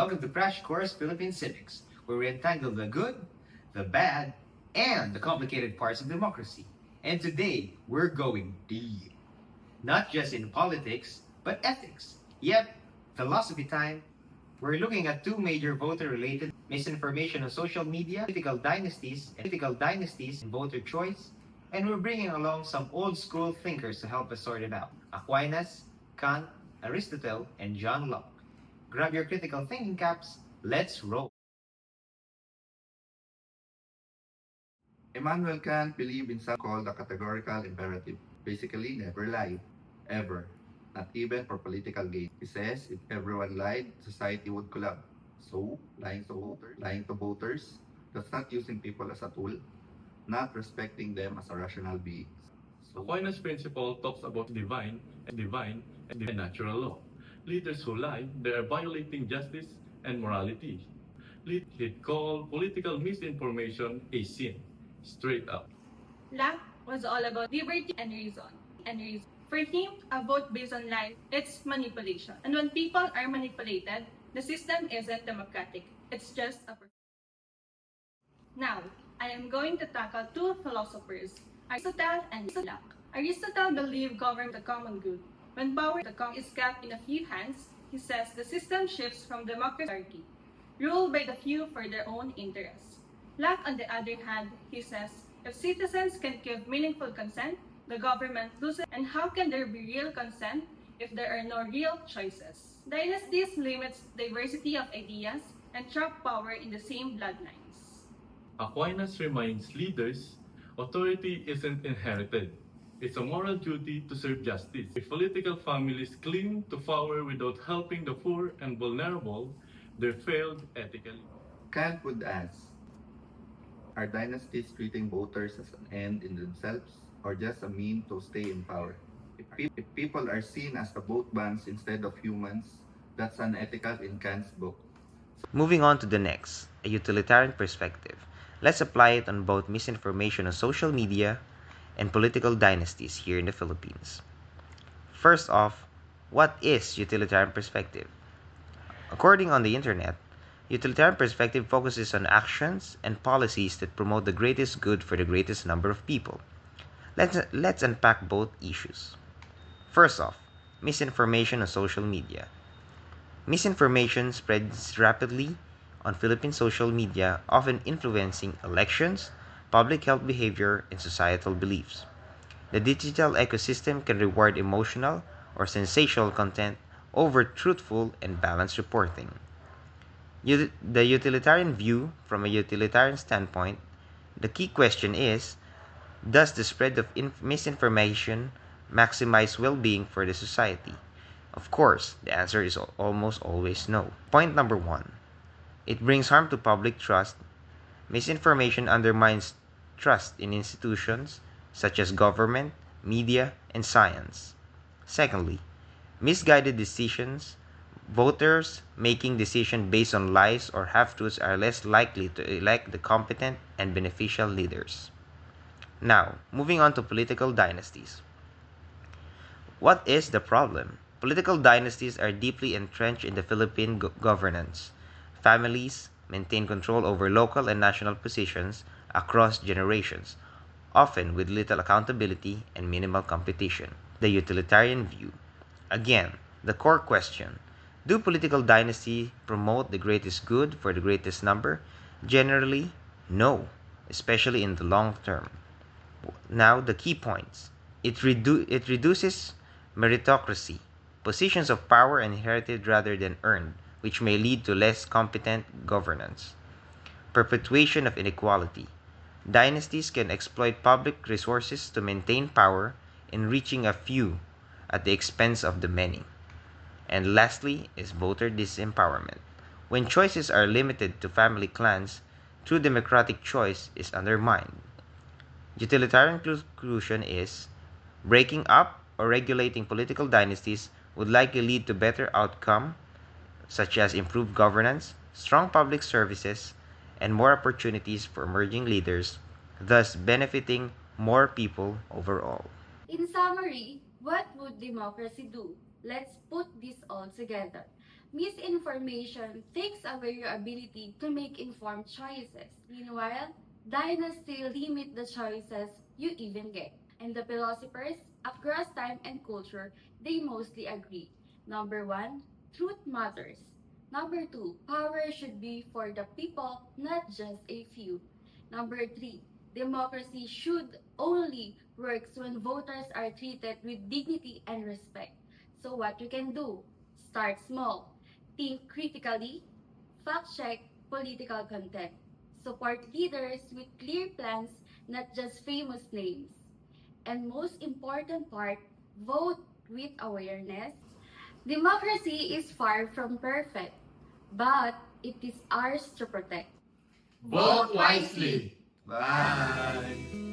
Welcome to Crash Course Philippine Civics, where we untangle the good, the bad, and the complicated parts of democracy. And today, we're going deep. Not just in politics, but ethics. Yep, philosophy time. We're looking at two major voter-related misinformation on social media, political dynasties, and voter choice. And we're bringing along some old-school thinkers to help us sort it out. Aquinas, Kant, Aristotle, and John Locke. Grab your critical thinking caps. Let's roll. Immanuel Kant believed in something called the categorical imperative. Basically, never lie. Ever. Not even for political gain. He says if everyone lied, society would collapse. So, lying to voters, that's not using people as a tool, not respecting them as a rational beings. Aquinas' principle talks about divine, and natural law. Leaders who lie, they are violating justice and morality. He'd call political misinformation a sin, straight up. Locke was all about liberty and reason. For him, a vote based on lies, it's manipulation. And when people are manipulated, the system isn't democratic. It's just a... Now, I am going to tackle two philosophers, Aristotle and Locke. Aristotle believed government the common good. When power is kept in a few hands, he says the system shifts from democracy, ruled by the few for their own interests. Locke, on the other hand, he says, if citizens can give meaningful consent, the government loses. And how can there be real consent if there are no real choices? Dynasties limits diversity of ideas and trap power in the same bloodlines. Aquinas reminds leaders, authority isn't inherited. It's a moral duty to serve justice. If political families cling to power without helping the poor and vulnerable, they're failed ethically. Kant would ask, are dynasties treating voters as an end in themselves or just a mean to stay in power? If people are seen as the vote banks instead of humans, that's unethical in Kant's book. Moving on to the next, a utilitarian perspective. Let's apply it on both misinformation on social media and political dynasties here in the Philippines. First off, what is utilitarian perspective? According on the internet, utilitarian perspective focuses on actions and policies that promote the greatest good for the greatest number of people. Let's unpack both issues. First off, misinformation on social media. Misinformation spreads rapidly on Philippine social media, often influencing elections, public health behavior, and societal beliefs. The digital ecosystem can reward emotional or sensational content over truthful and balanced reporting. The utilitarian view, from a utilitarian standpoint, the key question is, does the spread of misinformation maximize well-being for the society? Of course, the answer is almost always no. Point number one, it brings harm to public trust. Misinformation undermines trust in institutions such as government, media, and science. Secondly, misguided decisions. Voters making decisions based on lies or half-truths are less likely to elect the competent and beneficial leaders. Now, moving on to political dynasties. What is the problem? Political dynasties are deeply entrenched in the Philippine governance. Families maintain control over local and national positions across generations, often with little accountability and minimal competition. The utilitarian view. Again, the core question, do political dynasties promote the greatest good for the greatest number? Generally, no, especially in the long term. Now, the key points. It reduces meritocracy. Positions of power are inherited rather than earned, which may lead to less competent governance. Perpetuation of inequality. Dynasties can exploit public resources to maintain power, enriching a few at the expense of the many. And lastly is voter disempowerment. When choices are limited to family clans, true democratic choice is undermined. Utilitarian conclusion is, breaking up or regulating political dynasties would likely lead to better outcome, such as improved governance, strong public services, and more opportunities for emerging leaders, thus benefiting more people overall. In summary, what would democracy do? Let's put this all together. Misinformation takes away your ability to make informed choices. Meanwhile, dynasty limit the choices you even get. And the philosophers, across time and culture, they mostly agree. Number one, truth matters. Number two, power should be for the people, not just a few. Number three, democracy should only works when voters are treated with dignity and respect. So what you can do? Start small. Think critically. Fact check political content. Support leaders with clear plans, not just famous names. And most important part, vote with awareness. Democracy is far from perfect, but it is ours to protect. Vote wisely! Bye!